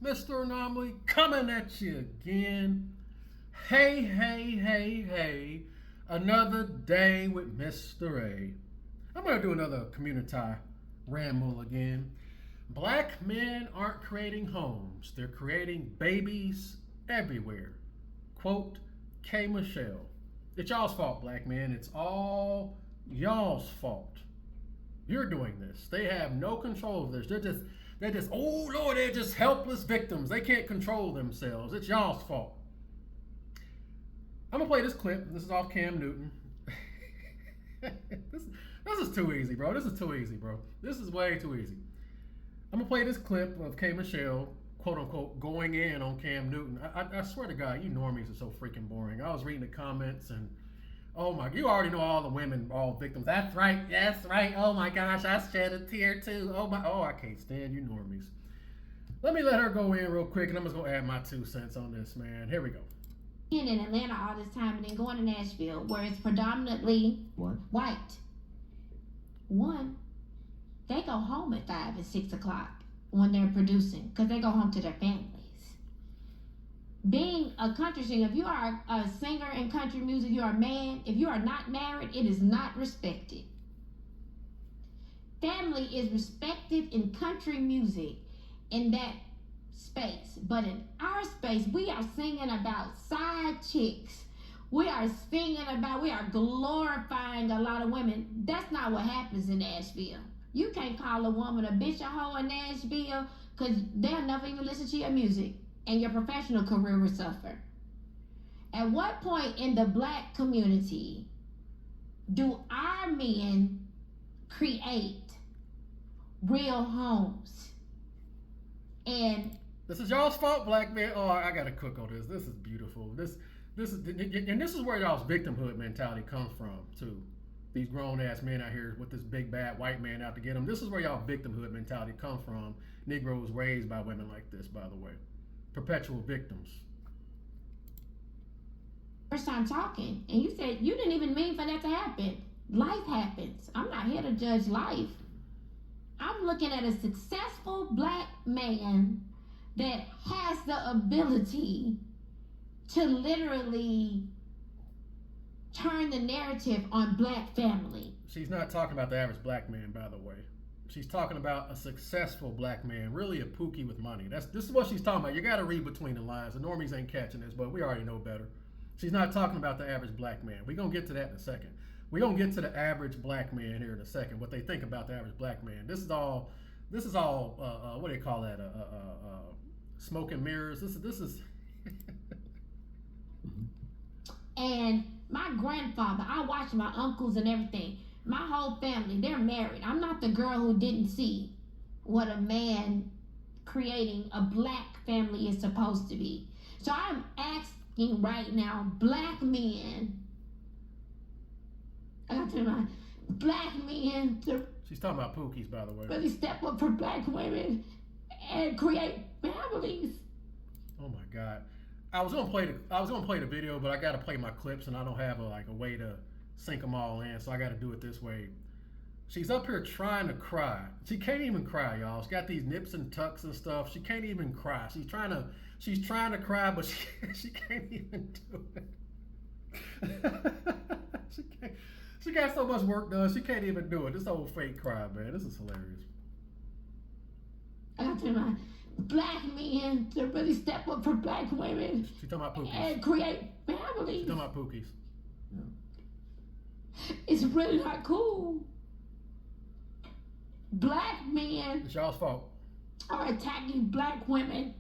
Mr. Anomaly, coming at you again. Hey, hey, hey, hey. Another day with Mr. A. I'm going to do another community ramble again. Black men aren't creating homes, they're creating babies everywhere. Quote K. Michelle. It's y'all's fault, black men. It's all y'all's fault. You're doing this. They have no control of this. Oh Lord, they're just helpless victims. They can't control themselves. It's y'all's fault. I'm gonna play this clip. This is off Cam Newton. this is too easy, bro. This is too easy, bro. This is way too easy. I'm gonna play this clip of K. Michelle, quote unquote, going in on Cam Newton. I swear to God, you normies are so freaking boring. I was reading the comments and oh my, you already know all the women, all victims. That's right, that's right. Oh my gosh, I shed a tear too. I can't stand you normies. Let me let her go in real quick and I'm just gonna add my 2 cents on this, man. Here we go. In Atlanta all this time and then going to Nashville where it's predominantly white. One, they go home at 5 and 6 o'clock when they're producing because they go home to their families. Being a country singer, if you are a singer in country music, you're a man. If you are not married, it is not respected. Family is respected in country music in that space. But in our space, we are singing about side chicks. We are glorifying a lot of women. That's not what happens in Nashville. You can't call a woman a bitch or hoe in Nashville because they'll never even listen to your music and your professional career will suffer. At what point in the black community do our men create real homes? And this is y'all's fault, black men. Oh, I gotta cook on this. This is beautiful. This is where y'all's victimhood mentality comes from too. These grown ass men out here with this big bad white man out to get them. This is where y'all victimhood mentality comes from. Negroes raised by women like this, by the way, perpetual victims. First time talking, and you said you didn't even mean for that to happen. Life happens. I'm not here to judge life. I'm looking at a successful black man that has the ability to literally turn the narrative on black family. She's not talking about the average black man, by the way. She's talking about a successful black man, really a pookie with money. This is what she's talking about. You got to read between the lines. The normies ain't catching this, but we already know better. She's not talking about the average black man. We're going to get to that in a second. We're going to get to the average black man here in a second, what they think about the average black man. This is all what do they call that? Smoke and mirrors. This is. And my grandfather, I watched my uncles and everything. My whole family, they're married. I'm not the girl who didn't see what a man creating a black family is supposed to be. So I'm asking right now, black men, I got to my black men to She's talking about pookies, by the way. really step up for black women and create families. Oh my God. I was gonna play the video, but I gotta play my clips, and I don't have a way to sync them all in, so I gotta do it this way. She's up here trying to cry. She can't even cry, y'all. She's got these nips and tucks and stuff. She can't even cry. She's trying to cry, but she can't even do it. She got so much work done. She can't even do it. This old fake cry, man. This is hilarious. I got to my black men to really step up for black women. She's talking about pookies. And create families. She's talking about pookies. It's really not cool. Black men It's y'all's fault. are attacking black women.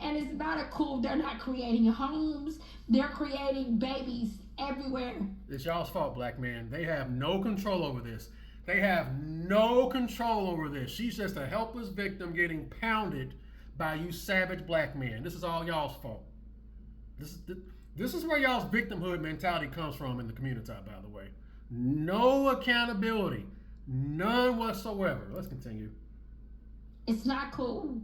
And it's not a cool, they're not creating homes. They're creating babies everywhere. It's y'all's fault, black men. They have no control over this. They have no control over this. She's just a helpless victim getting pounded by you savage black men. This is all y'all's fault. This is where y'all's victimhood mentality comes from in the community, by the way. No accountability. None whatsoever. Let's continue. It's not cool.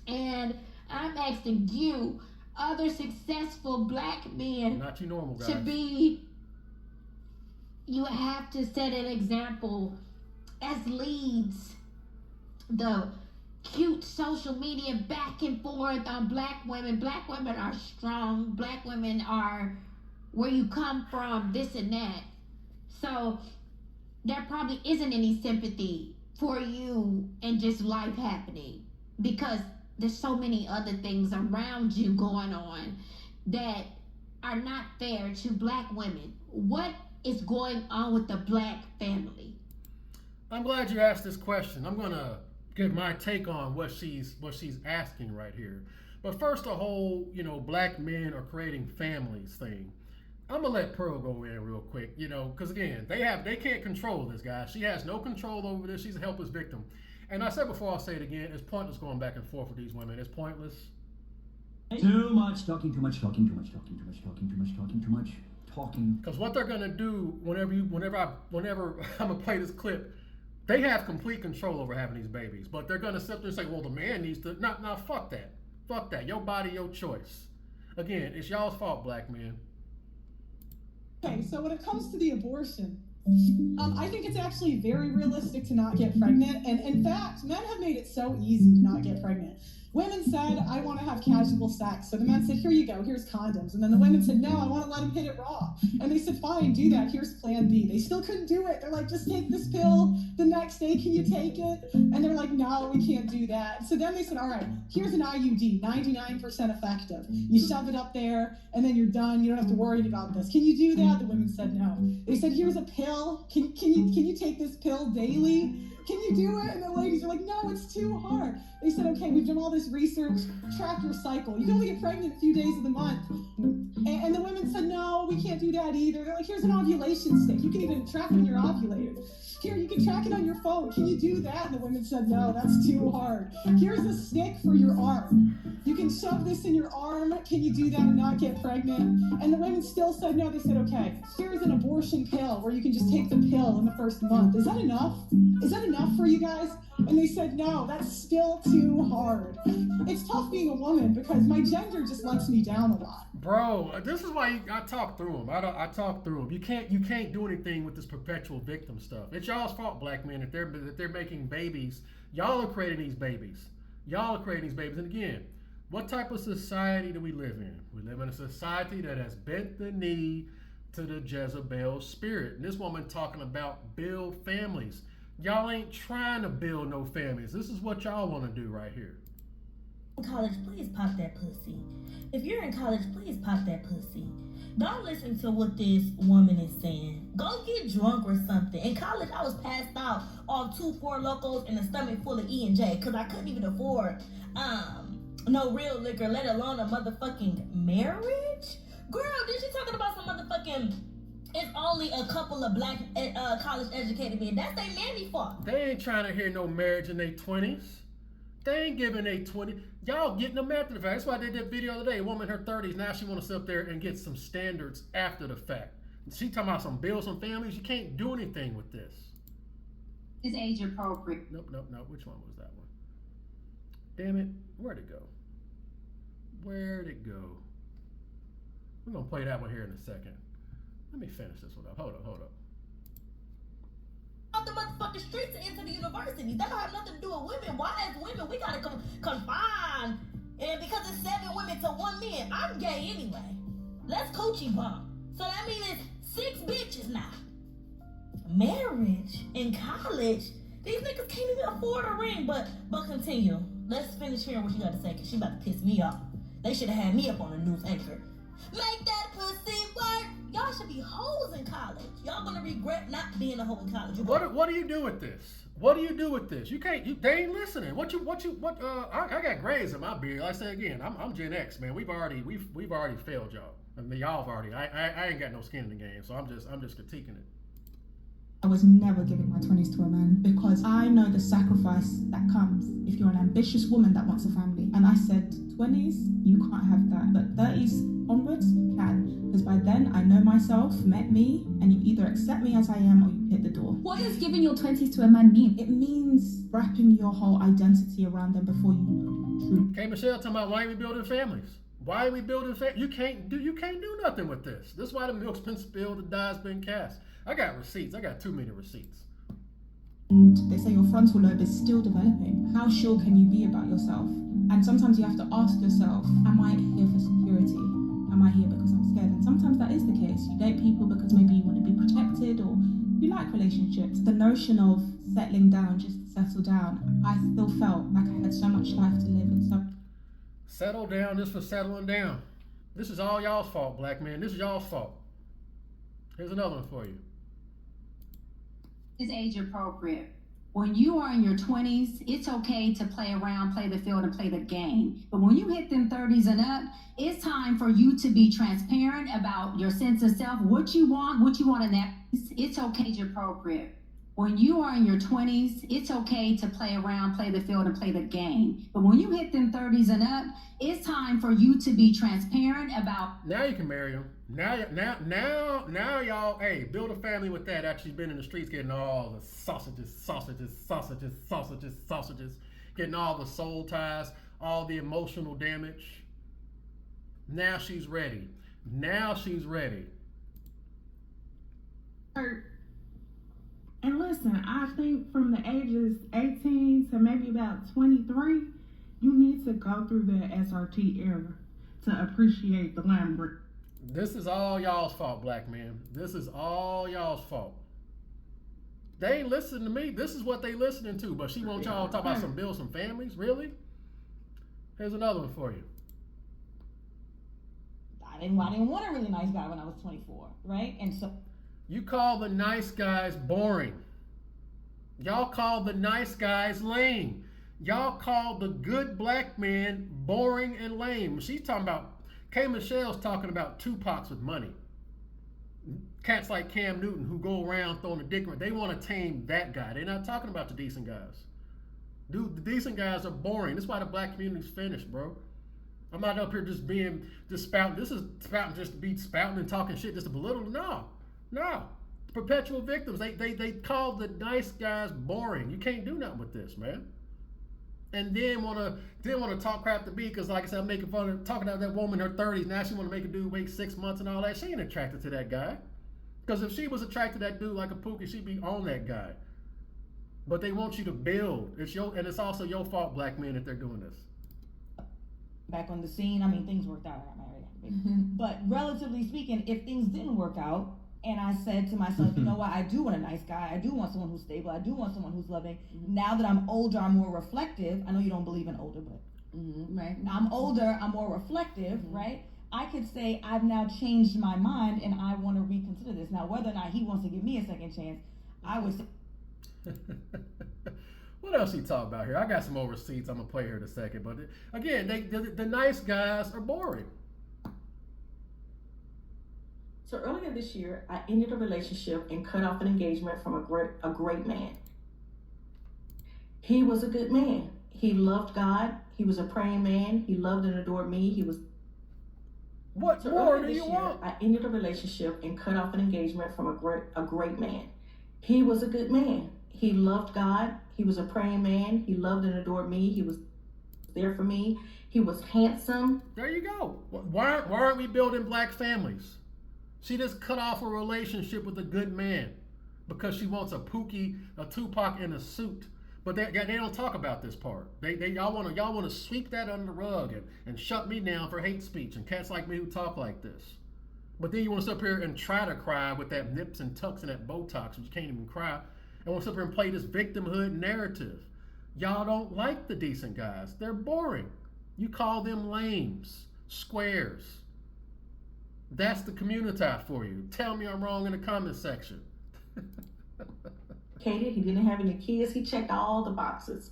And I'm asking you, other successful black men, Not you normal guys. to be, you have to set an example as leads. The cute social media back and forth on black women. Black women are strong. Black women are where you come from, this and that. So there probably isn't any sympathy for you and just life happening because there's so many other things around you going on that are not fair to black women. What is going on with the black family? I'm glad you asked this question. I'm gonna give my take on what she's asking right here. But first, the whole black men are creating families thing. I'm gonna let Pearl go in real quick, because again, they can't control this guy. She has no control over this. She's a helpless victim. And I said before, I'll say it again. It's pointless going back and forth with these women. It's pointless. Too much talking, too much talking, too much talking, too much talking, too much talking, too much talking. Because what they're gonna do whenever I'm gonna play this clip, they have complete control over having these babies. But they're gonna sit there and say, well, the man needs to. No, fuck that. Fuck that. Your body, your choice. Again, it's y'all's fault, black men. Okay, so when it comes to the abortion, I think it's actually very realistic to not get pregnant. And in fact, men have made it so easy to not get pregnant. Women said, I want to have casual sex. So the men said, here you go, here's condoms. And then the women said, no, I want to let him hit it raw. And they said, fine, do that. Here's plan B. They still couldn't do it. They're like, just take this pill. The next day, can you take it? And they're like, no, we can't do that. So then they said, all right, here's an IUD, 99% effective. You shove it up there, and then you're done. You don't have to worry about this. Can you do that? The women said no. They said, here's a pill. Can you take this pill daily? Can you do it? And the ladies are like, no, it's too hard. They said, okay, we've done all this research, track your cycle. You can only get pregnant a few days of the month. And the women said, no, we can't do that either. They're like, here's an ovulation stick. You can even track when you're ovulated. Here, you can track it on your phone. Can you do that? And the women said, no, that's too hard. Here's a stick for your arm. You can shove this in your arm. Can you do that and not get pregnant? And the women still said no. They said, okay, here's an abortion pill where you can just take the pill in the first month. Is that enough? Is that enough for you guys? And they said, no, that's still too hard. It's tough being a woman because my gender just lets me down a lot. Bro, this is why I talk through them. I talk through them. You can't do anything with this perpetual victim stuff. It's y'all's fault, black men, that they're making babies. Y'all are creating these babies. Y'all are creating these babies. And again, what type of society do we live in? We live in a society that has bent the knee to the Jezebel spirit. And this woman talking about build families. Y'all ain't trying to build no families. This is what y'all want to do right here. College, please pop that pussy. If you're in college, please pop that pussy. Don't listen to what this woman is saying. Go get drunk or something. In college, I was passed out off 2 4 Locos and a stomach full of E&J because I couldn't even afford no real liquor, let alone a motherfucking marriage. Girl, did she talking about some motherfucking? It's only a couple of black college educated men. That's their mammy fault. They ain't trying to hear no marriage in their 20s. They ain't giving a 20. Y'all getting them after the fact. That's why they did that video the other day. A woman in her 30s, now she want to sit up there and get some standards after the fact. She talking about some bills, some families. You can't do anything with this. Is age appropriate? Nope. Which one was that one? Damn it. Where'd it go? We're going to play that one here in a second. Let me finish this one up. Hold up. Off the motherfucking streets and into the university. That don't have nothing to do with women. Why as women we gotta confine? And because it's 7 women to 1 man, I'm gay anyway. Let's coochie bump. So that means it's 6 bitches now. Marriage in college. These niggas can't even afford a ring. But continue. Let's finish hearing what you got to say, cause she about to piss me off. They should have had me up on a news anchor. Make that pussy work. Y'all should be hoes in college. Y'all gonna regret not being a hoe in college. What do you do with this? What do you do with this? They ain't listening. I got grays in my beard. Like I say again, I'm Gen X, man. We've already failed y'all. I mean, y'all have already. I ain't got no skin in the game, so I'm just critiquing it. I was never giving my 20s to a man because I know the sacrifice that comes if you're an ambitious woman that wants a family. And I said, 20s, you can't have that. But 30s onwards, you can. Because by then, I know myself, met me, and you either accept me as I am or you hit the door. What does giving your 20s to a man mean? It means wrapping your whole identity around them before you Okay, Michelle, talking about why are we building families? Why are we building families? You can't do nothing with this. This is why the milk's been spilled, the die's been cast. I got receipts. I got too many receipts. And they say your frontal lobe is still developing. How sure can you be about yourself? And sometimes you have to ask yourself, am I here for security? Am I here because I'm scared? And sometimes that is the case. You date people because maybe you want to be protected or you like relationships. The notion of settling down just to settle down, I still felt like I had so much life to live and so. Settle down just for settling down. This is all y'all's fault, black men. This is y'all's fault. Here's another one for you. Is age appropriate? When you are in your 20s, it's okay to play around, play the field, and play the game. But when you hit them 30s and up, it's time for you to be transparent about your sense of self, what you want in that. It's okay, age appropriate. When you are in your 20s, it's okay to play around, play the field, and play the game. But when you hit them 30s and up, it's time for you to be transparent about. Now you can marry him. Now y'all, hey, build a family with that after she's been in the streets getting all the sausages, getting all the soul ties, all the emotional damage. Now she's ready. And listen, I think from the ages 18 to maybe about 23, you need to go through the SRT era to appreciate the Lamborghini. This is all y'all's fault, black men. This is all y'all's fault. They ain't listening to me. This is what they listening to, but she want y'all to talk about build some families? Really? Here's another one for you. I didn't want a really nice guy when I was 24, right? And so You call the nice guys boring. Y'all call the nice guys lame. Y'all call the good black men boring and lame. She's talking about, K. Michelle's talking about Tupacs with money. Cats like Cam Newton who go around throwing a dick around. They want to tame that guy. They're not talking about the decent guys. Dude, the decent guys are boring. That's why the black community's finished, bro. I'm not up here just spouting. This is spouting just to be spouting and talking shit just to belittle. No. Perpetual victims. They call the nice guys boring. You can't do nothing with this, man. And then wanna talk crap to me because, like I said, I'm making fun of talking about that woman in her 30s. Now she wanna make a dude wait 6 months and all that. She ain't attracted to that guy. Because if she was attracted to that dude like a Pookie, she'd be on that guy. But they want you to build. It's also your fault, black men, that they're doing this. back on the scene, I mean, things worked out. I got married. But relatively speaking, if things didn't work out, and I said to myself, you know what, I do want a nice guy. I do want someone who's stable. I do want someone who's loving. Now that I'm older, I'm more reflective. I know you don't believe in older, but Right. I'm older, I'm more reflective, right? I could say I've now changed my mind and I want to reconsider this. Now, whether or not he wants to give me a second chance, I would say. What else he talk about here? I got some more receipts I'm gonna play here in a second, but again, the nice guys are boring. So earlier this year, I ended a relationship and cut off an engagement from a great man. He was a good man. He loved God. He was a praying man. He loved and adored me. He was. What So more earlier do this you year, want? I ended a relationship and cut off an engagement from a great man. He was a good man. He loved God. He was a praying man. He loved and adored me. He was there for me. He was handsome. There you go. Why aren't we building black families? She just cut off a relationship with a good man because she wants a Pookie, a Tupac in a suit. But they don't talk about this part. Y'all want to sweep that under the rug and shut me down for hate speech and cats like me who talk like this. But then you want to sit up here and try to cry with that nips and tucks and that Botox, which you can't even cry, and want to sit up here and play this victimhood narrative. Y'all don't like the decent guys. They're boring. You call them lames, squares. That's the community for you. Tell me I'm wrong in the comment section. He didn't have any kids. He checked all the boxes,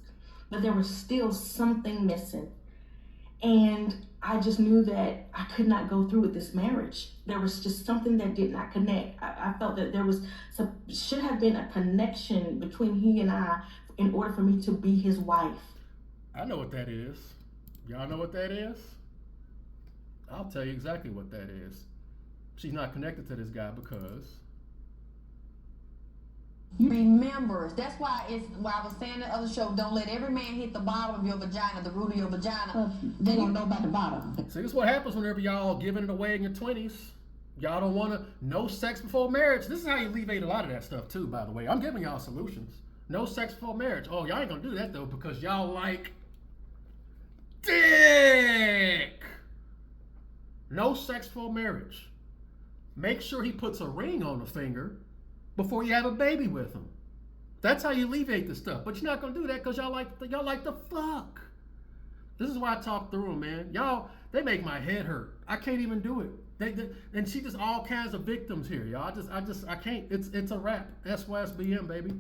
but there was still something missing. And I just knew that I could not go through with this marriage. There was just something that did not connect. I felt that there should have been a connection between he and I in order for me to be his wife. I know what that is. Y'all know what that is? I'll tell you exactly what that is. She's not connected to this guy because You remember. That's why I was saying the other show, don't let every man hit the bottom of your vagina, the root of your vagina. They don't know about the bottom. see, this is what happens whenever y'all giving it away in your 20s. Y'all don't want to no sex before marriage. This is how you alleviate a lot of that stuff too, by the way. I'm giving y'all solutions. No sex before marriage. Oh, y'all ain't gonna do that though because y'all like dick. No sex before marriage. Make sure he puts a ring on the finger before you have a baby with him. That's how you alleviate the stuff. But you're not gonna do that because y'all like the fuck. This is why I talk through them, man. Y'all, they make my head hurt. I can't even do it. And she just all kinds of victims here, y'all. I can't. It's a wrap. SYSBM, baby.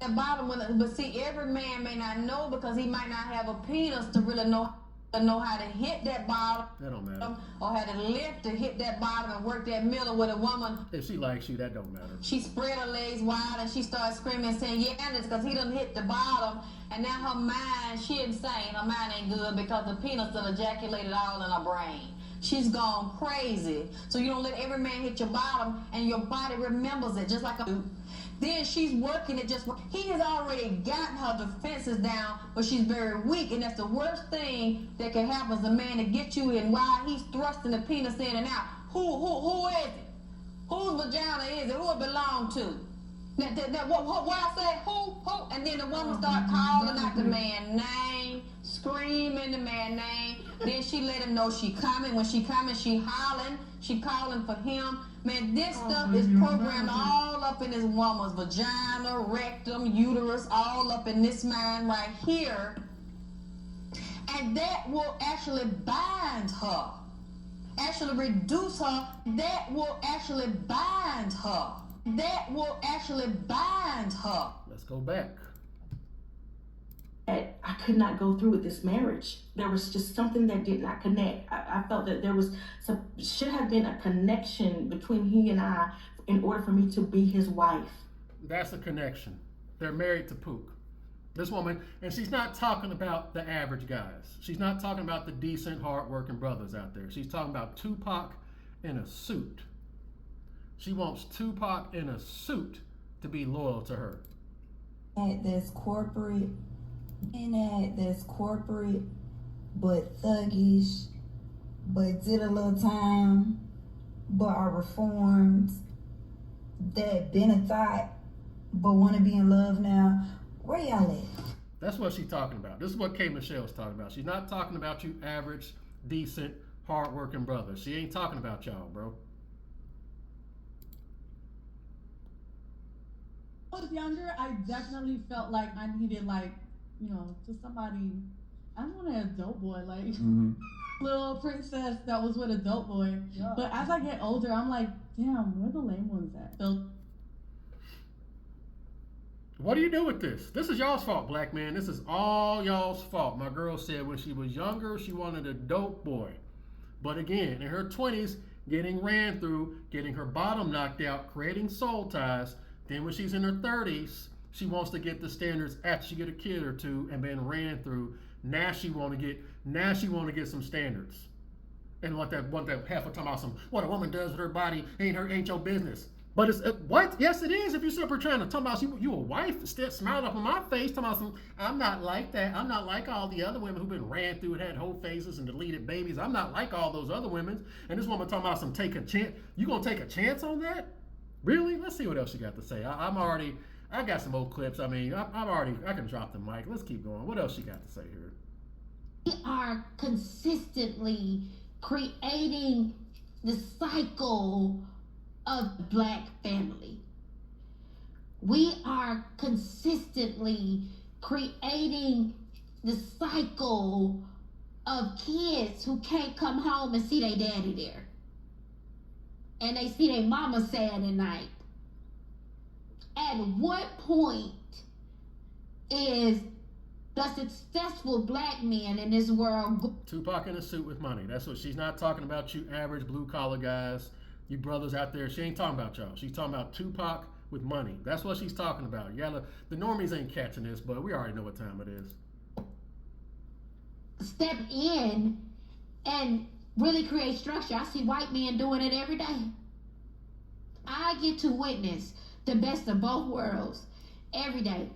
At bottom, but see, every man may not know because he might not have a penis to really know how to hit that bottom. That don't matter. Or how to lift to hit that bottom and work that middle with a woman. If she likes you, that don't matter. She spread her legs wide and she started screaming and saying, yeah, it's because he done hit the bottom. And now her mind, she insane. Her mind ain't good because the penis done ejaculated all in her brain. She's gone crazy. So you don't let every man hit your bottom and your body remembers it just like a... Then she's working it just... He has already gotten her defenses down, but she's very weak, and that's the worst thing that can happen is a man to get you in while he's thrusting the penis in and out. Who is it? Whose vagina is it? Who it belong to? What I say? Who? And then the woman start calling out the man's name, screaming the man's name. Then she let him know she coming. When she coming, she hollering. She calling for him. Man, this stuff is programmed all up in this woman's vagina, rectum, uterus, all up in this mind right here. And that will actually bind her. Actually reduce her. That will actually bind her. That will actually bind her. Let's go back. I could not go through with this marriage. There was just something that did not connect. I felt that there should have been a connection between he and I in order for me to be his wife. That's a connection. They're married to Pook. This woman, and she's not talking about the average guys. She's not talking about the decent, hard-working brothers out there. She's talking about Tupac in a suit. She wants Tupac in a suit to be loyal to her. That's corporate, but thuggish, but did a little time, but are reformed, that been a thought, but want to be in love now. Where y'all at? That's what she's talking about. This is what K. Michelle's talking about. She's not talking about you average, decent, hard-working brothers. She ain't talking about y'all, bro. When I was younger, I definitely felt like I needed, just somebody. I wanted an adult boy, little princess that was with a dope boy. Yeah. But as I get older, I'm like, damn, where the lame ones at? So, what do you do with this? This is y'all's fault, black man. This is all y'all's fault. My girl said when she was younger, she wanted a dope boy. But again, in her 20s, getting ran through, getting her bottom knocked out, creating soul ties. Then when she's in her 30s, she wants to get the standards after she get a kid or two and been ran through. Now she want to get some standards. And what that half the time about what a woman does with her body ain't your business. But it's what? Yes, it is. If you're super trying to talk about you a wife, smiled up on my face, talking about I'm not like that. I'm not like all the other women who've been ran through and had whole faces and deleted babies. I'm not like all those other women. And this woman talking about take a chance. You gonna take a chance on that? Really? Let's see what else you got to say. I got some old clips. I mean, I can drop the mic. Let's keep going. What else you got to say here? We are consistently creating the cycle of black family. We are consistently creating the cycle of kids who can't come home and see their daddy there. And they see their mama sad at night. At what point is the successful black man in this world? Tupac in a suit with money. That's what she's not talking about. You average blue collar guys, you brothers out there. She ain't talking about y'all. She's talking about Tupac with money. That's what she's talking about. The normies ain't catching this, but we already know what time it is. Step in and really create structure. I see white men doing it every day. I get to witness the best of both worlds every day.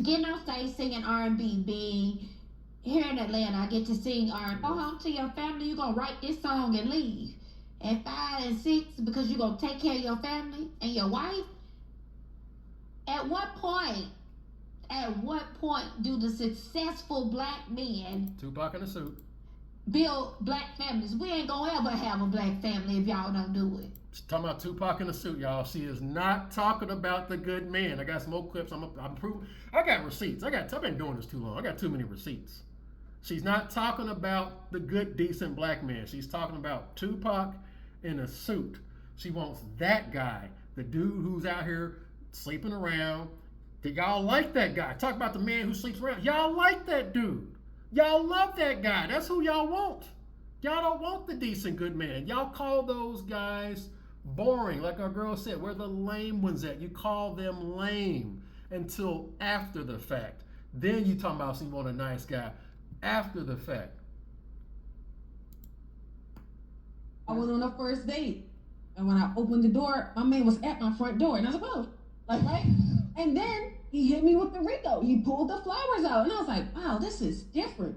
Getting on stage singing R&B, being here in Atlanta, I get to sing R&B. Go home to your family, you're going to write this song and leave. At 5 and 6, because you're going to take care of your family and your wife. At what point At what point do the successful black men Tupac in a suit. build black families? We ain't gonna ever have a black family if y'all don't do it. She's talking about Tupac in a suit, y'all. She is not talking about the good man. I got some more clips. I'm proving. I got receipts. I've been doing this too long. I got too many receipts. She's not talking about the good, decent black man. She's talking about Tupac in a suit. She wants that guy, the dude who's out here sleeping around. Y'all like that guy. Talk about the man who sleeps around. Y'all like that dude. Y'all love that guy. That's who y'all want. Y'all don't want the decent good man. Y'all call those guys boring. Like our girl said, where the lame ones at? You call them lame until after the fact. Then you talking about you want a nice guy after the fact. I was on a first date, and when I opened the door, my man was at my front door, and I was like, oh, like, right? And then he hit me with the Rico. He pulled the flowers out, and I was like, wow, this is different.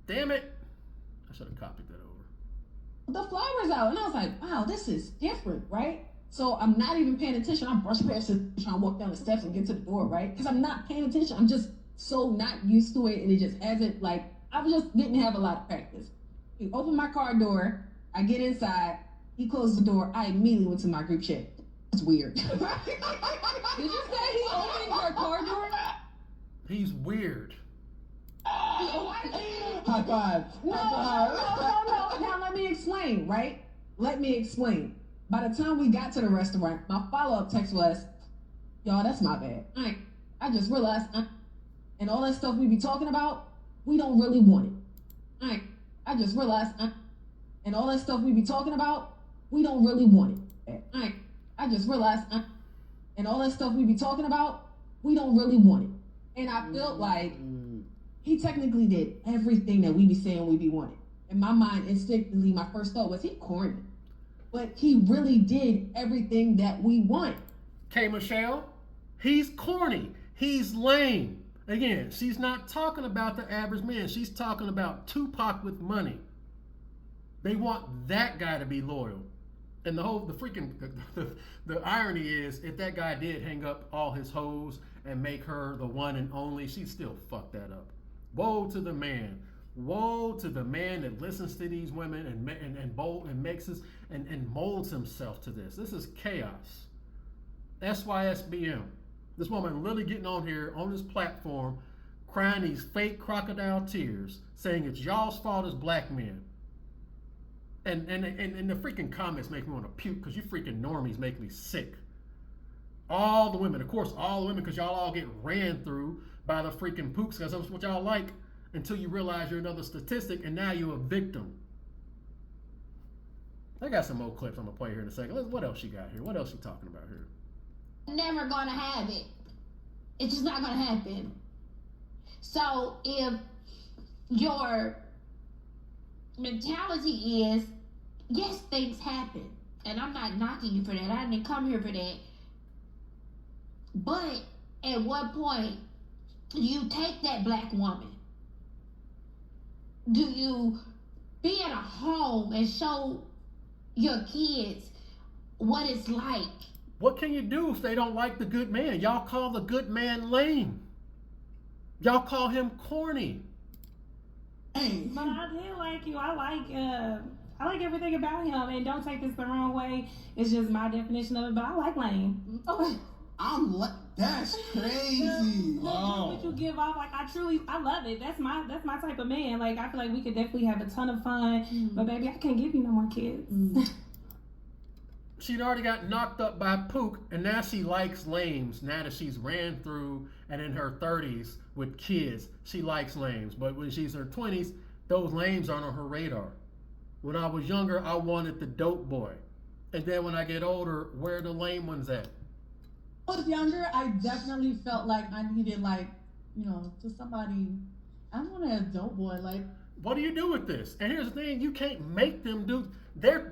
Damn it. I should have copied that over. The flowers out, and I was like, wow, this is different, right? So I'm not even paying attention. I brush past it, trying to walk down the steps and get to the door, right? Because I'm not paying attention. I'm just so not used to it, and it just hasn't, like, I just didn't have a lot of practice. He opened my car door, I get inside, he closed the door, I immediately went to my group chat. It's weird. Did you say he opened your car door? He's weird. High five. No. Now let me explain, right? Let me explain. By the time we got to the restaurant, my follow-up text was, y'all, that's my bad. I just realized, and all that stuff we be talking about, we don't really want it. I just realized, and all that stuff we be talking about, we don't really want it. I just realized, and all that stuff we be talking about, we don't really want it. And I felt like he technically did everything that we be saying we be wanting. In my mind, instinctively, my first thought was he corny. But he really did everything that we want. K. Michelle, he's corny. He's lame. Again, she's not talking about the average man. She's talking about Tupac with money. They want that guy to be loyal. And the irony is, if that guy did hang up all his hoes and make her the one and only, she'd still fuck that up. Woe to the man. Woe to the man that listens to these women and molds himself to this. This is chaos. SYSBM. This woman really getting on here on this platform, crying these fake crocodile tears, saying it's y'all's fault as black men. And the freaking comments make me want to puke because you freaking normies make me sick. All the women, of course, all the women, because y'all all get ran through by the freaking pooks because that's what y'all like, until you realize you're another statistic and now you're a victim. I got some more clips I'm going to play here in a second. What else you got here? What else you talking about here? Never gonna have it. It's just not gonna happen. So if your mentality is, yes, things happen, and I'm not knocking you for that. I didn't come here for that. But at what point do you take that black woman? Do you be in a home and show your kids what it's like? What can you do if they don't like the good man? Y'all call the good man lame. Y'all call him corny. But I did like you. I like everything about him, and don't take this the wrong way. It's just my definition of it, but I like lame. Oh, That's crazy. What you give off, like I love it. That's my type of man. Like I feel like we could definitely have a ton of fun, but baby, I can't give you no more kids. She'd already got knocked up by Pook, and now she likes lames. Now that she's ran through and in her 30s with kids, she likes lames. But when she's in her 20s, those lames aren't on her radar. When I was younger, I wanted the dope boy. And then when I get older, where are the lame ones at? When I was younger, I definitely felt like I needed, like, just somebody. I wanted a dope boy, like. What do you do with this? And here's the thing: you can't make them do. They're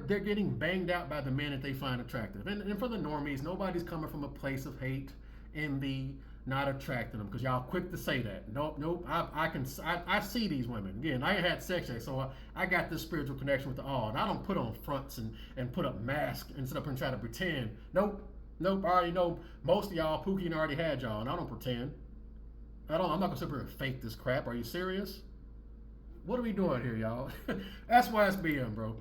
getting banged out by the men that they find attractive. And for the normies, nobody's coming from a place of hate, envy, not attracting them, because y'all quick to say that. Nope. I see these women. Again, I ain't had sex yet, so I got this spiritual connection with the all. And I don't put on fronts and put up masks and sit up and try to pretend. Nope. I already know most of y'all, Pookie already had y'all, and I don't pretend. I'm not gonna sit here and fake this crap. Are you serious? What are we doing here, y'all? That's why it's BM, bro.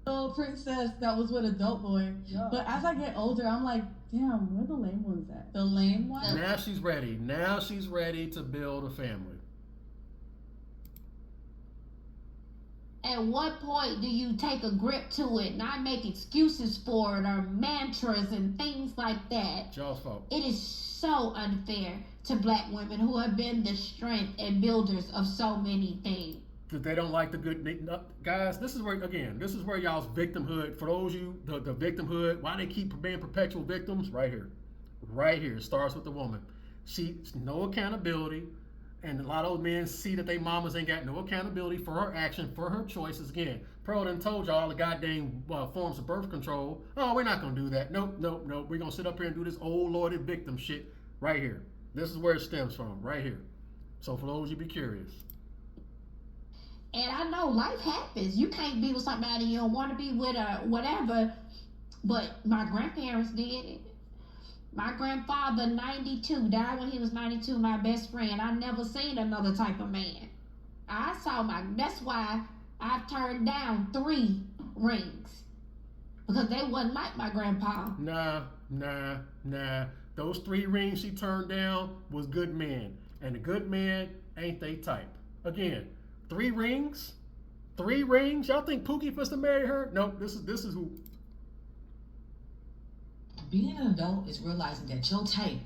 Little princess that was with a dope boy. Yeah. But as I get older, I'm like, damn, where the lame ones at? The lame one? Now she's ready. Now she's ready to build a family. At what point do you take a grip to it, not make excuses for it or mantras and things like that? Y'all's fault. It is so unfair to black women who have been the strength and builders of so many things. Because they don't like the good guys. This is where y'all's victimhood, for those of you, the victimhood, why they keep being perpetual victims, right here. It starts with the woman. She's no accountability, and a lot of those men see that they mamas ain't got no accountability for her action, for her choices. Again, Pearl done told y'all the goddamn forms of birth control. Oh, we're not gonna do that. Nope. We're gonna sit up here and do this old lorded victim shit right here. This is where it stems from, right here. So for those of you be curious. And I know life happens. You can't be with somebody you don't want to be with or whatever. But my grandparents did it. My grandfather, 92, died when he was 92, my best friend. I never seen another type of man. That's why I've turned down 3 rings. Because they wasn't like my grandpa. Nah. Those 3 rings she turned down was good men. And a good man ain't they type. Again, 3 rings? 3 rings? Y'all think Pookie supposed to marry her? Nope, this is who. Being an adult is realizing that your type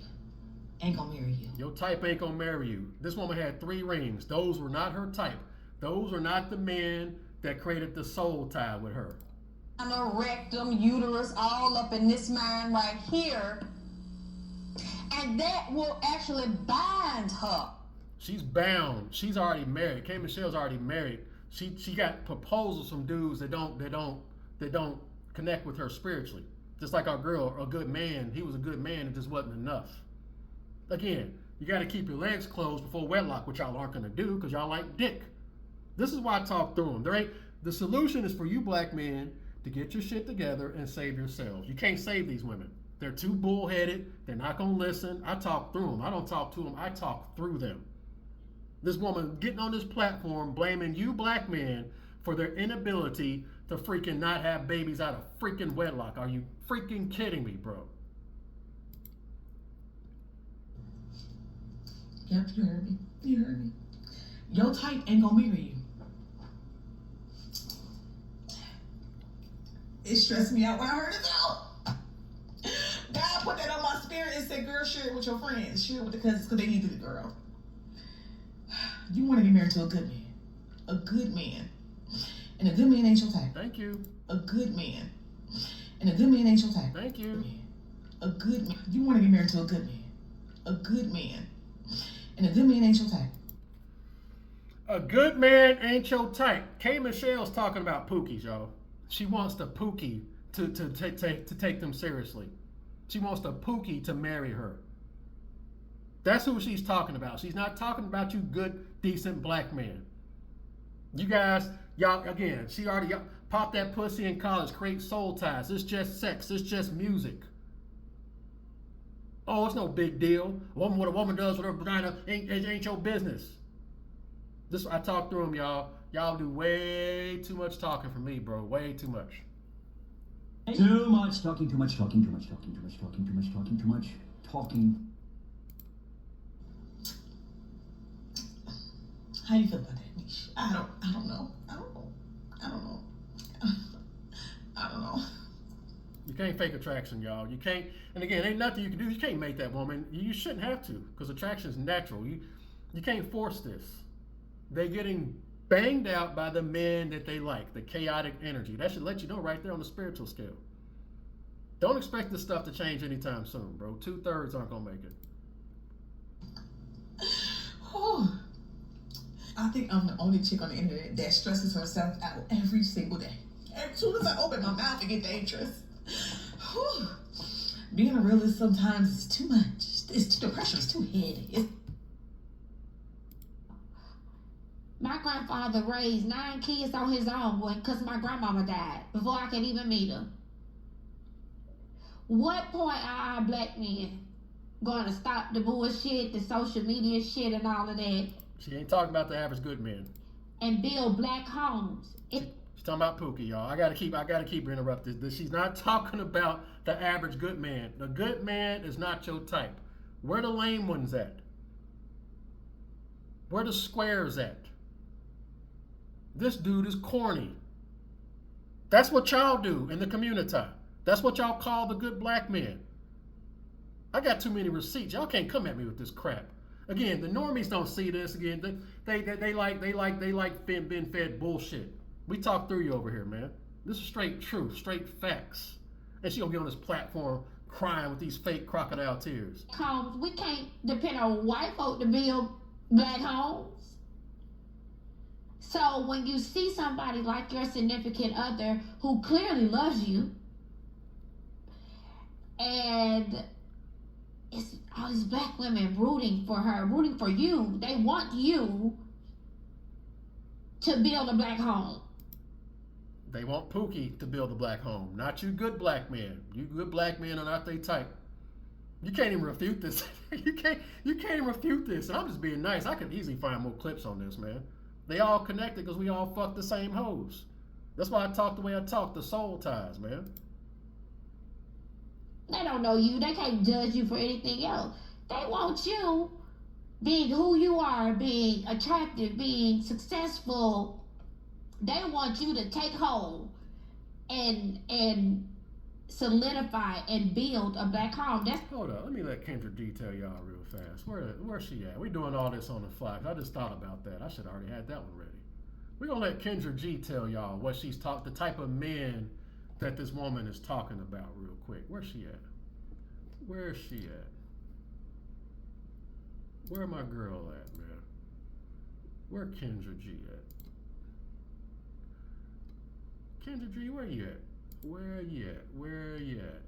ain't gonna marry you. Your type ain't gonna marry you. This woman had 3 rings. Those were not her type. Those were not the men that created the soul tie with her. Rectum, uterus, all up in this mind right here. And that will actually bind her. She's bound. She's already married. K. Michelle's already married. She got proposals from dudes that don't connect with her spiritually. Just like our girl, a good man. He was a good man. It just wasn't enough. Again, you got to keep your legs closed before wedlock, which y'all aren't gonna do because y'all like dick. This is why I talk through them. The solution is for you black men to get your shit together and save yourselves. You can't save these women. They're too bullheaded. They're not gonna listen. I talk through them. I don't talk to them. I talk through them. This woman getting on this platform blaming you black men for their inability to freaking not have babies out of freaking wedlock. Are you freaking kidding me, bro? Yep, you heard me. Your type ain't gonna marry you. It stressed me out when I heard it out. God put that on my spirit and said, girl, share it with your friends. Share it with the cousins because they need the girl. You want to get married to a good man. A good man. And a good man ain't your type. Thank you. A good man. And a good man ain't your type. Thank you. A good man. You want to get married to a good man. A good man. And a good man ain't your type. A good man ain't your type. K. Michelle's talking about Pookies, y'all. She wants the Pookie to take them seriously. She wants the Pookie to marry her. That's who she's talking about. She's not talking about you good, decent black men. You guys, y'all, again, she already popped that pussy in college, create soul ties. It's just sex. It's just music. Oh, it's no big deal. What a woman does with her vagina ain't your business. I talk through them, y'all. Y'all do way too much talking for me, bro. Way too much. Too much talking, too much. How do you feel about that, Niche? I don't know. You can't fake attraction, y'all. You can't, and again, ain't nothing you can do. You can't make that woman. You shouldn't have to, because attraction is natural. You can't force this. They're getting banged out by the men that they like, the chaotic energy. That should let you know right there on the spiritual scale. Don't expect this stuff to change anytime soon, bro. 2/3 aren't gonna make it. Oh, I think I'm the only chick on the internet that stresses herself out every single day. As soon as I open my mouth, it gets dangerous. Whew. Being a realist sometimes is too much. It's the pressure's too heavy. My grandfather raised 9 kids on his own because my grandmama died before I could even meet her. What point are our black men going to stop the bullshit, the social media shit and all of that? She ain't talking about the average good man. And build black homes. She's talking about Pookie, y'all. I gotta keep interrupting this. She's not talking about the average good man. The good man is not your type. Where the lame ones at? Where the squares at? This dude is corny. That's what y'all do in the community. That's what y'all call the good black man. I got too many receipts. Y'all can't come at me with this crap. Again, the normies don't see this. Again, they like being fed bullshit. We talk through you over here, man. This is straight truth, straight facts. And she gonna get on this platform crying with these fake crocodile tears. Homes. We can't depend on white folk to build black homes. So when you see somebody like your significant other who clearly loves you, and it's all these black women rooting for her, rooting for you, they want you to build a black home. They want Pookie to build a black home, not you good black men. You good black men are not they type. You can't even refute this. you can't even refute this. And I'm just being nice. I could easily find more clips on this, man. They all connected because we all fuck the same hoes. That's why I talk the way I talk, the soul ties, man. They don't know you. They can't judge you for anything else. They want you being who you are, being attractive, being successful. They want you to take hold and solidify and build a black home. Hold up, let me let Kendra G tell y'all real fast. Where's she at? We doing all this on the fly. I just thought about that. I should already had that one ready. We're gonna let Kendra G tell y'all what she's the type of men that this woman is talking about real quick. Where's she at? Where's she at? Where my girl at, man? Where Kendra G at? Kendra G, where you at? Where you at? Where you at?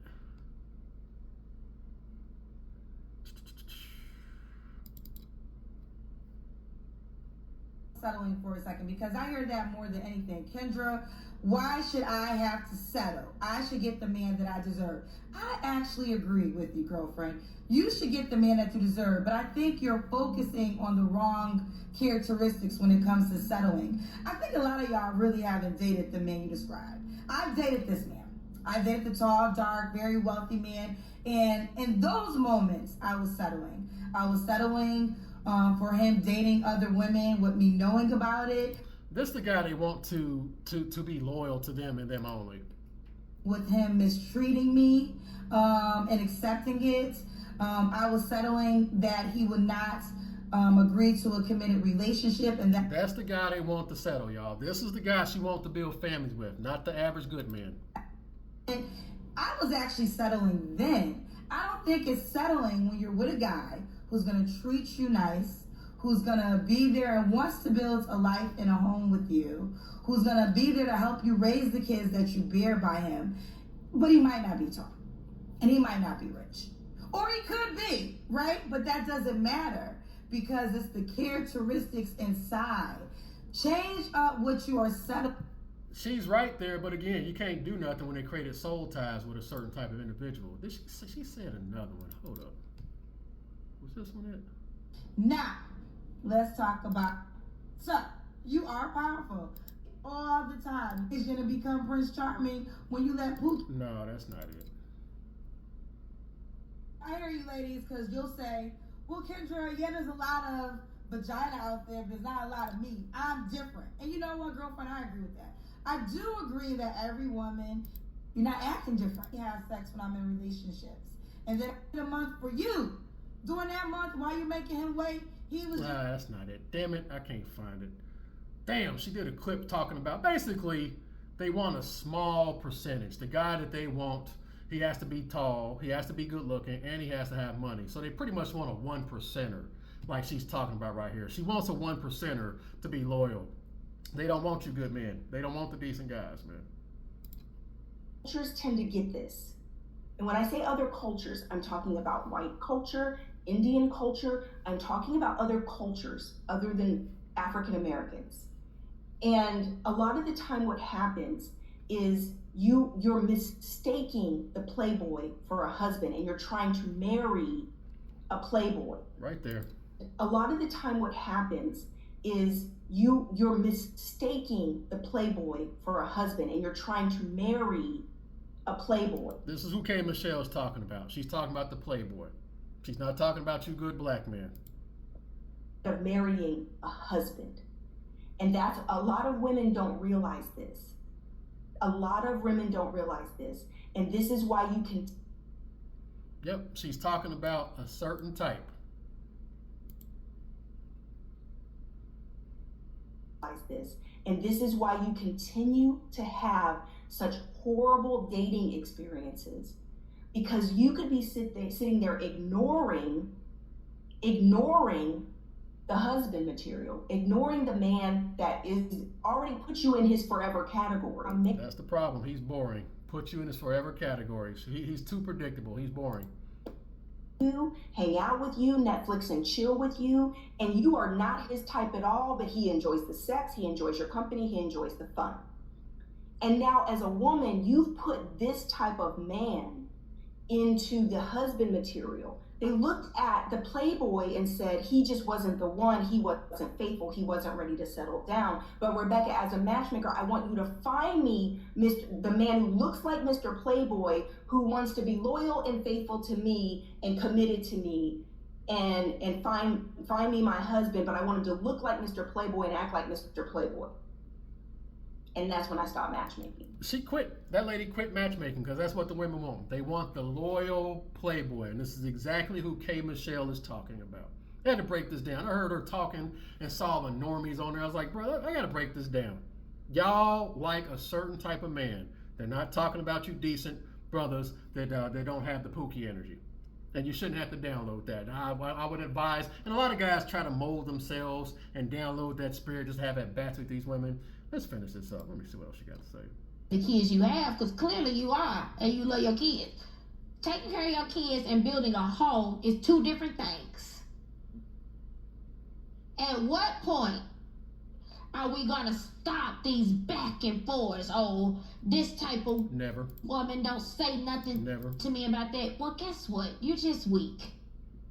Settling for a second, because I hear that more than anything. Kendra, why should I have to settle? I should get the man that I deserve. I actually agree with you, girlfriend. You should get the man that you deserve, but I think you're focusing on the wrong characteristics when it comes to settling. I think a lot of y'all really haven't dated the man you described. I've dated this man. I dated the tall, dark, very wealthy man, and in those moments, I was settling. I was settling for him dating other women with me knowing about it. This the guy they want to be loyal to them and them only. With him mistreating me and accepting it, I was settling that he would not agree to a committed relationship, and that's the guy they want to settle, y'all. This is the guy she wants to build families with, not the average good man. And I was actually settling then. I don't think it's settling when you're with a guy who's gonna treat you nice, who's gonna be there and wants to build a life in a home with you, who's gonna be there to help you raise the kids that you bear by him, but he might not be tall, and he might not be rich. Or he could be, right? But that doesn't matter, because it's the characteristics inside. Change up what you are settling. She's right there, but again, you can't do nothing when they created soul ties with a certain type of individual. She said another one. Hold up. Was this one it? Now, let's talk about, so you are powerful all the time. Is gonna become Prince Charming when you let Pookie. No, that's not it. I hear you ladies, because you'll say, well, Kendra, yeah, there's a lot of vagina out there, but there's not a lot of meat. I'm different. And you know what, girlfriend, I agree with that. I do agree that every woman, you're not acting different. You have sex when I'm in relationships. And then a month for you. During that month, while you're making him wait, he was... Nah, that's not it. Damn it, I can't find it. Damn, she did a clip talking about, basically, they want a small percentage. The guy that they want, he has to be tall, he has to be good looking, and he has to have money. So they pretty much want a 1%er, like she's talking about right here. She wants a 1%er to be loyal. They don't want you good men. They don't want the decent guys, man. Cultures tend to get this. And when I say other cultures, I'm talking about white culture, Indian culture. I'm talking about other cultures other than African Americans. And a lot of the time what happens is you're mistaking the playboy for a husband, and you're trying to marry a playboy. Right there. A lot of the time what happens is you're mistaking the playboy for a husband, and you're trying to marry a playboy. This is who K. Michelle is talking about. She's talking about the playboy. She's not talking about you good black men. Of marrying a husband. And that's, a lot of women don't realize this. A lot of women don't realize this. And this is why you can. Yep, she's talking about a certain type. This. And this is why you continue to have such horrible dating experiences, because you could be sitting there ignoring the husband material, ignoring the man that is already put you in his forever category. That's the problem. He's boring. Put you in his forever category. He's too predictable. He's boring. You, hang out with you, Netflix and chill with you, and you are not his type at all, but he enjoys the sex, he enjoys your company, he enjoys the fun. And now as a woman, you've put this type of man into the husband material. They looked at the playboy and said he just wasn't the one, he wasn't faithful, he wasn't ready to settle down. But Rebecca, as a matchmaker, I want you to find me the man who looks like Mr. Playboy, who wants to be loyal and faithful to me and committed to me, and find me my husband, but I want him to look like Mr. Playboy and act like Mr. Playboy. And that's when I stopped matchmaking. She quit. That lady quit matchmaking because that's what the women want. They want the loyal playboy. And this is exactly who K. Michelle is talking about. I had to break this down. I heard her talking and saw the normies on there. I was like, bro, I got to break this down. Y'all like a certain type of man. They're not talking about you decent brothers that they don't have the Pookie energy. And you shouldn't have to download that. I would advise, and a lot of guys try to mold themselves and download that spirit, just have at bats with these women. Let's finish this up. Let me see what else you got to say. The kids you have, because clearly you are, and you love your kids. Taking care of your kids and building a home is two different things. At what point are we going to stop these back and forths? Oh, this type of Never. Woman don't say nothing Never. to me about that. Well, guess what? You're just weak.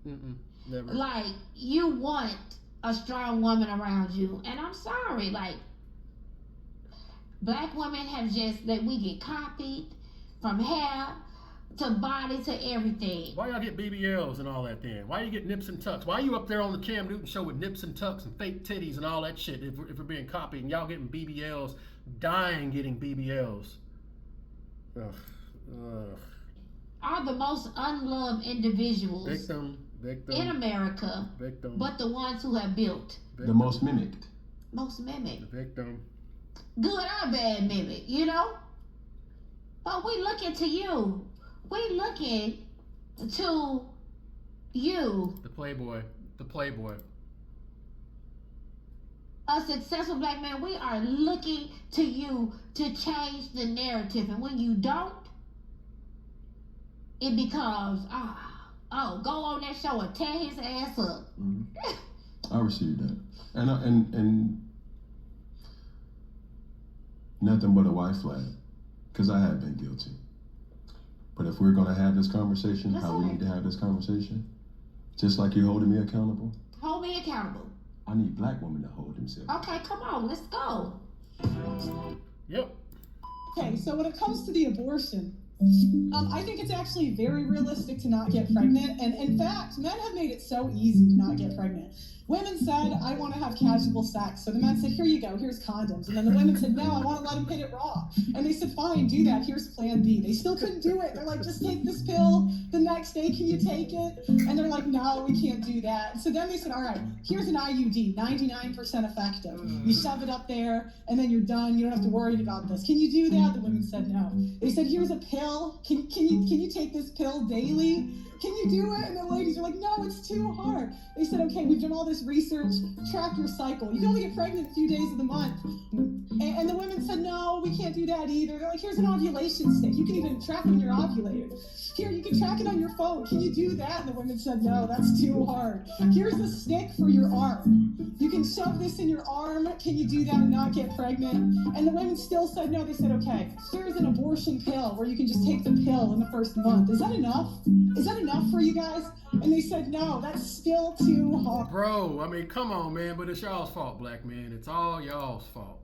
Never. Like, you want a strong woman around you, and I'm sorry, like, black women have just, that we get copied from hair to body to everything. Why y'all get BBLs and all that then? Why you get nips and tucks? Why you up there on the Cam Newton show with nips and tucks and fake titties and all that shit if we're being copied, and y'all getting BBLs, dying getting BBLs? Ugh. Are the most unloved individuals Victim. in America, Victim. but the ones who have built. The most mimicked. Most mimicked. Victim. Good or bad mimic, you know? But we looking to you. We looking to you. The playboy. The playboy. A successful black man, we are looking to you to change the narrative. And when you don't, it becomes, go on that show and tear his ass up. I received that. And nothing but a white flag, because I have been guilty. But if we're going to have this conversation, how we need to have this conversation, just like you're holding me accountable. Hold me accountable. I need black women to hold themselves. Okay, come on, let's go. Yep. Okay, so when it comes to the abortion, I think it's actually very realistic to not get pregnant. And in fact, men have made it so easy to not get pregnant. Women said, I want to have casual sex. So the men said, here you go, here's condoms. And then the women said, no, I want to let him hit it raw. And they said, fine, do that. Here's plan B. They still couldn't do it. They're like, just take this pill the next next day, can you take it? And they're like, no, we can't do that. So then they said, all right, here's an IUD, 99% effective. You shove it up there, and then you're done. You don't have to worry about this. Can you do that? The women said no. They said, here's a pill. Can you take this pill daily? Can you do it? And the ladies are like, no, it's too hard. They said, okay, we've done all this research, track your cycle. You can only get pregnant a few days of the month. And the women said, no, we can't do that either. They're like, here's an ovulation stick. You can even track when you're ovulated. Here, you can track it on your phone. Can you do that? And the women said, no, that's too hard. Here's a stick for your arm. You can shove this in your arm. Can you do that and not get pregnant? And the women still said no. They said, okay, here's an abortion pill where you can just take the pill in the first month. Is that enough? Is that enough for you guys? And they said, no, that's still too hard. Bro, I mean, come on, man, but it's y'all's fault, black man. It's all y'all's fault.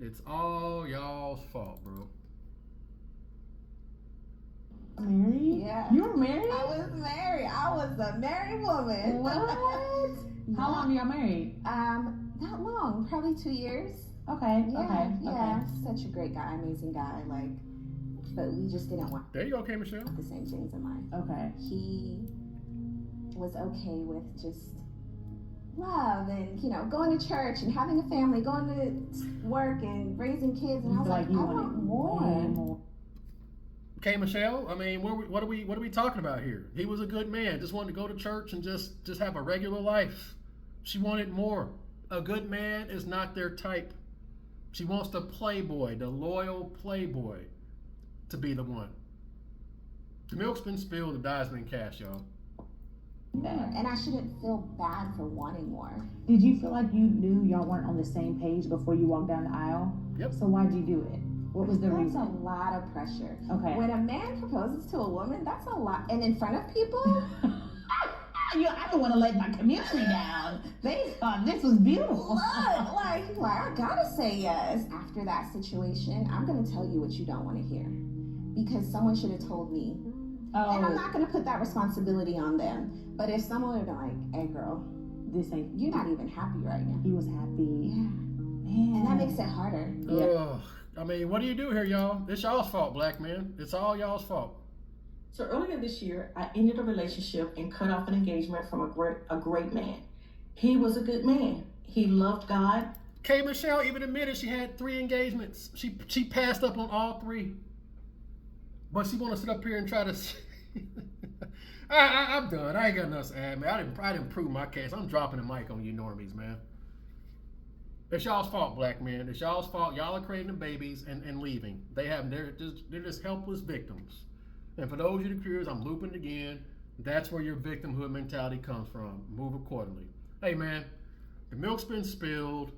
It's all y'all's fault, bro. Married? Yeah. You were married? I was married. I was a married woman. What? Yeah. How long are y'all married? Not long. Probably 2 years. Okay. Yeah, Okay. yeah. Such a great guy, amazing guy. Like, but we just didn't want There you go, K. Michelle. the same things in life. Okay. He was okay with just love and, you know, going to church and having a family, going to work and raising kids. And I was like, I want more. K. Michelle, I mean, what are we talking about here? He was a good man, just wanted to go to church and just have a regular life. She wanted more. A good man is not their type. She wants the playboy, the loyal playboy, to be the one. The milk's been spilled, the die's been cast, y'all. And I shouldn't feel bad for wanting more. Did you feel like you knew y'all weren't on the same page before you walked down the aisle? Yep. So why'd you do it? What was the That's reason? a lot of pressure. Okay. When a man proposes to a woman, that's a lot. And in front of people, I don't want to let my community down. They thought this was beautiful. look, like, I gotta say yes. After that situation, I'm gonna tell you what you don't want to hear. Because someone should have told me. Oh. And I'm not gonna put that responsibility on them. But if someone would have been like, hey girl, you're not even happy right now. He was happy. Yeah. Man. And that makes it harder. Ugh. I mean, what do you do here, y'all? It's y'all's fault, black man. It's all y'all's fault. So earlier this year, I ended a relationship and cut off an engagement from a great man. He was a good man. He loved God. K. Michelle even admitted she had 3 engagements. She passed up on all 3. But she want to sit up here and try to... I'm done. I ain't got nothing to add, man. I didn't prove my case. I'm dropping the mic on you normies, man. It's y'all's fault, black men. It's y'all's fault. Y'all are creating the babies and leaving. They're just helpless victims. And for those of you curious, I'm looping it again. That's where your victimhood mentality comes from. Move accordingly. Hey, man, the milk's been spilled.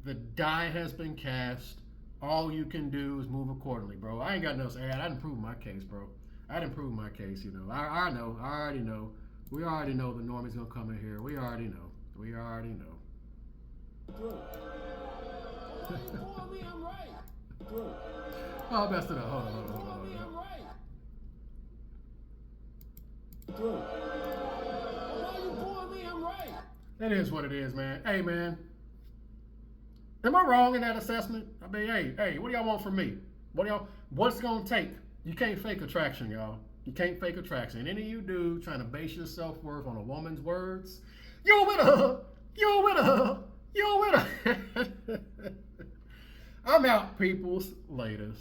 The die has been cast. All you can do is move accordingly, bro. I ain't got nothing to add. I didn't prove my case, bro. I didn't prove my case, you know. I know. I already know. We already know the normie's gonna come in here. We already know. We already know. Oh, best of the. Hold on. It is what it is, man. Hey, man. Am I wrong in that assessment? I mean, hey, what do y'all want from me? What's it gonna take? You can't fake attraction, y'all. You can't fake attraction. And any of you do trying to base your self-worth on a woman's words, you're a winner. You're a winner. You're a winner. I'm out, peoples. Latest.